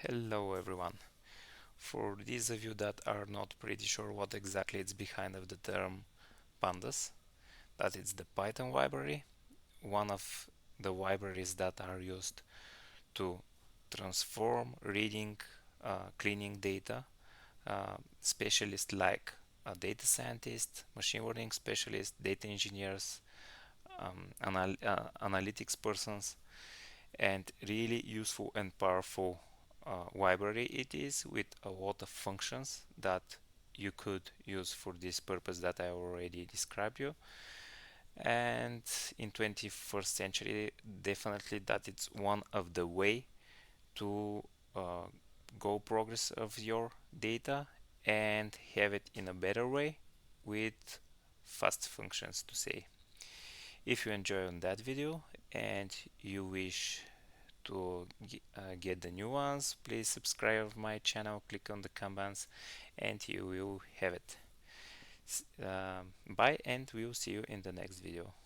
Hello everyone. For those of you that are not pretty sure what exactly is behind of the term pandas, that it's the Python library, one of the libraries that are used to transform reading, cleaning data. Specialists like a data scientist, machine learning specialists, data engineers, analytics persons, and really useful and powerful library it is, with a lot of functions that you could use for this purpose that I already described you. And in 21st century, definitely that it's one of the way to uh, go progress of your data and have it in a better way with fast functions, to say. If you enjoy on that video and you wish to get the new ones, please subscribe my channel, click on the comments, and you will have it. Bye, and we'll see you in the next video.